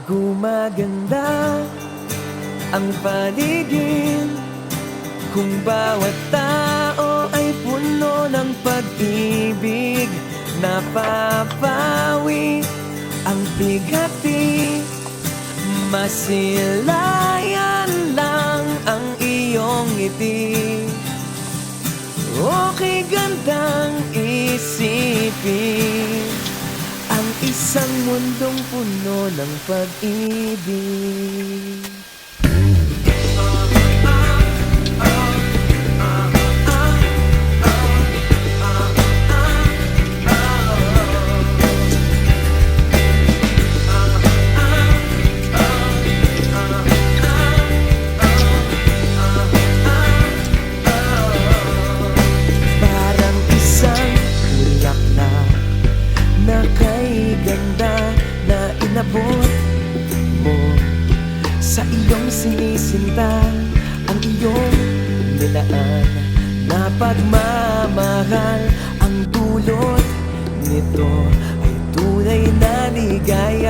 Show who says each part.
Speaker 1: Gumaganda ang paligid kung bawat tao ay puno ng pag-ibig. Napapawi ang bighati, masilayan lang ang iyong ngiti. Okay, gandang isipin ang isang mundong puno ng pag-ibig. Parang isang bulaklak na kay ganda na inabot mo sa iyong sinisinta. Ang iyong nilaan na pagmamahal, ang dulot nito ay tunay na ligaya.